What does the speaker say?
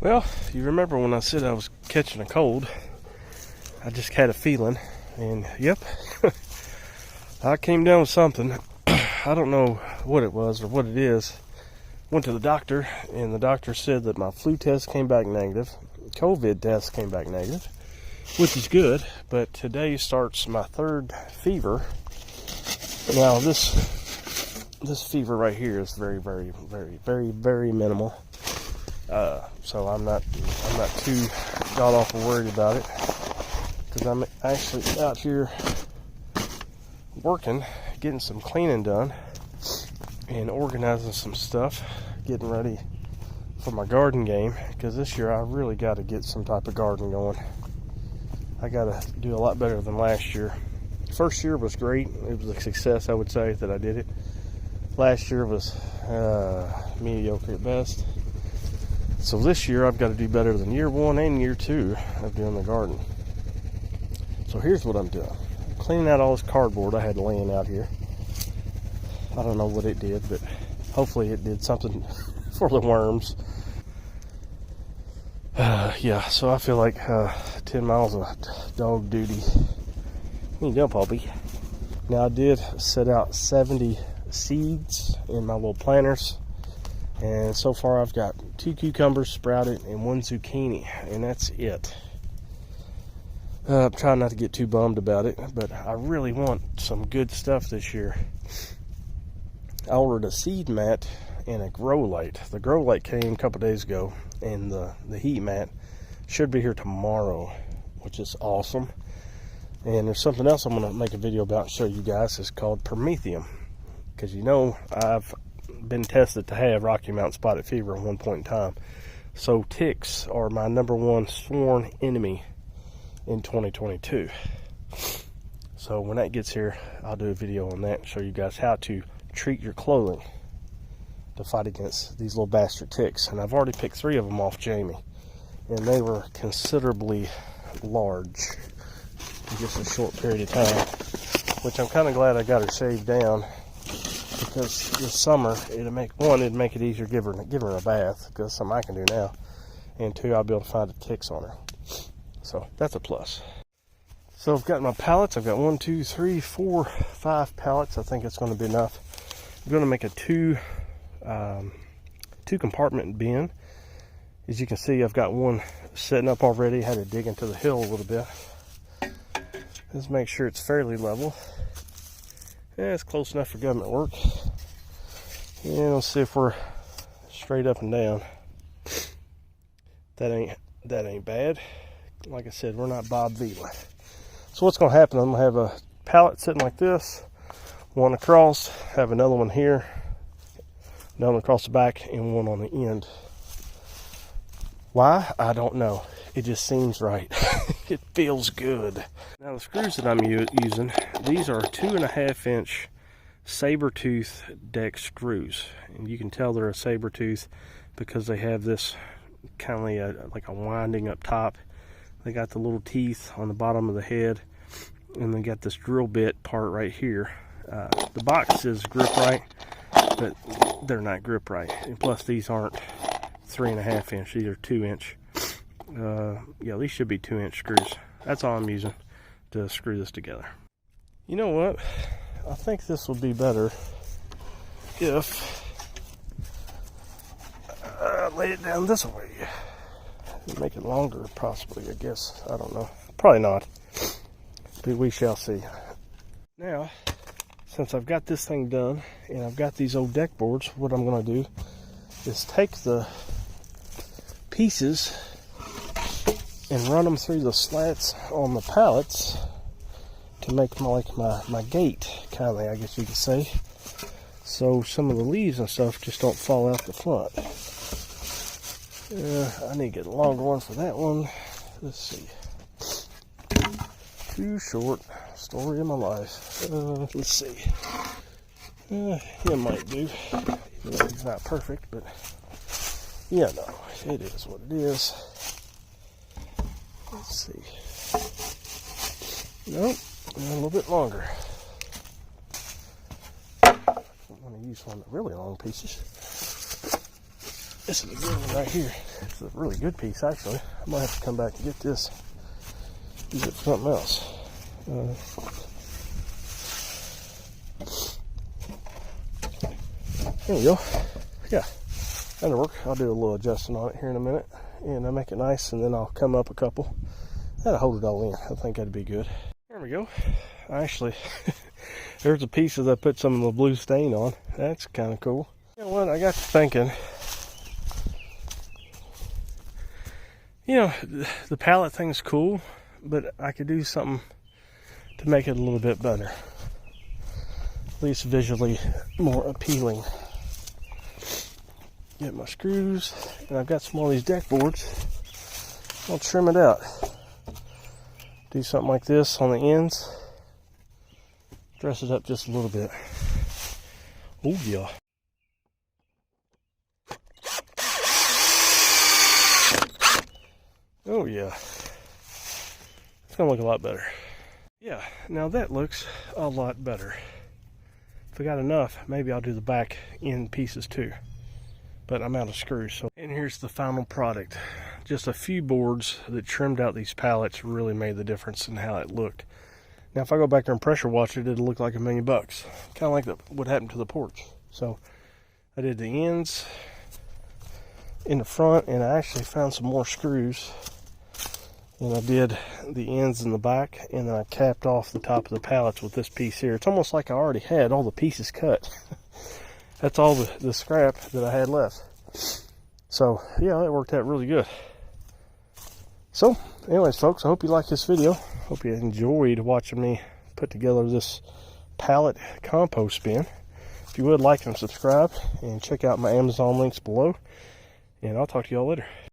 Well, you remember when I said I was catching a cold? I just had a feeling, and yep, I came down with something. I don't know what it was or what it is. Went to the doctor, and the doctor said that my flu test came back negative, COVID test came back negative, which is good, but today starts my third fever. Now this fever right here is very minimal. So I'm not too god awful worried about it, because I'm actually out here working, getting some cleaning done and organizing some stuff, getting ready for my garden game, because this year I really got to get some type of garden going. I got to do a lot better than last year. First year was great. It was a success, I would say, that I did it. Last year was mediocre at best. So this year I've got to do better than year one and year two of doing the garden. So here's what I'm doing. I'm cleaning out all this cardboard I had laying out here. I don't know what it did, but hopefully it did something for the worms. Yeah, so I feel like 10 miles of dog duty. How you doing, puppy? Now I did set out 70 seeds in my little planters. And so far I've got 2 cucumbers sprouted and 1 zucchini, and that's it. I'm trying not to get too bummed about it, but I really want some good stuff this year. I ordered a seed mat and a grow light. The grow light came a couple days ago, and the heat mat should be here tomorrow, which is awesome. And there's something else I'm going to make a video about and show you guys. It's called Promethium, because you know I've been tested to have Rocky Mountain spotted fever at one point in time. So ticks are my #1 sworn enemy in 2022. So when that gets here, I'll do a video on that and show you guys how to treat your clothing to fight against these little bastard ticks. And I've already picked 3 of them off Jamie, and they were considerably large in just a short period of time, which I'm kind of glad I got her shaved down, because this summer it'd make it easier to give her a bath, because that's something I can do now, and 2, I'll be able to find the ticks on her. So that's a plus. So I've got my pallets. I've got 1, 2, 3, 4, 5 pallets. I think it's going to be enough. I'm going to make a 2 compartment bin. As you can see, I've got one setting up already. I had to dig into the hill a little bit. Let's make sure it's fairly level. Yeah, it's close enough for government work. Yeah, let's see if we're straight up and down. That ain't bad. Like I said, we're not Bob Vila. So what's going to happen, I'm going to have a pallet sitting like this, one across, have another one here, another one across the back, and one on the end. Why? I don't know. It just seems right. It feels good. Now the screws that I'm using, these are 2.5-inch Saber tooth deck screws. And you can tell they're a Saber tooth because they have this kind of like a winding up top. They got the little teeth on the bottom of the head, and they got this drill bit part right here. The box is grip right, but they're not grip right. And plus these aren't 3.5-inch, these are 2-inch. Yeah, these should be 2-inch screws. That's all I'm using to screw this together. You know what? I think this will be better if I lay it down this way. Make it longer, possibly, I guess. I don't know. Probably not. But we shall see. Now, since I've got this thing done, and I've got these old deck boards, what I'm going to do is take the pieces and run them through the slats on the pallets to make my gate, kind of, I guess you could say. So some of the leaves and stuff just don't fall out the front. I need to get a longer one for that one. Let's see. Too short. Story of my life. Let's see. It might do. It's not perfect, but yeah, no, it is what it is. Let's see. Nope, a little bit longer. I want to use one of the really long pieces. This is a good one right here. It's a really good piece, actually. I might have to come back and get this. Use it for something else. There we go. Yeah, that'll work. I'll do a little adjusting on it here in a minute, and I'll make it nice, and then I'll come up a couple. That'll hold it all in. I think that'd be good. There we go. Actually, there's a piece that I put some of the blue stain on. That's kind of cool. You know what? I got to thinking. You know, the pallet thing's cool, but I could do something to make it a little bit better. At least visually more appealing. Get my screws, and I've got some more of these deck boards. I'll trim it out. Do something like this on the ends. Dress it up just a little bit. Oh yeah. Oh yeah. It's gonna look a lot better. Yeah, now that looks a lot better. If I got enough, maybe I'll do the back end pieces too. But I'm out of screws. So, and here's the final product. Just a few boards that trimmed out these pallets really made the difference in how it looked. Now, if I go back there and pressure wash it, it'll look like $1 million. Kind of like what happened to the porch. So, I did the ends in the front, and I actually found some more screws. And I did the ends in the back, and then I capped off the top of the pallets with this piece here. It's almost like I already had all the pieces cut. That's all the scrap that I had left. So, yeah, that worked out really good. So, anyways, folks, I hope you liked this video. Hope you enjoyed watching me put together this pallet compost bin. If you would, like and subscribe, and check out my Amazon links below. And I'll talk to y'all later.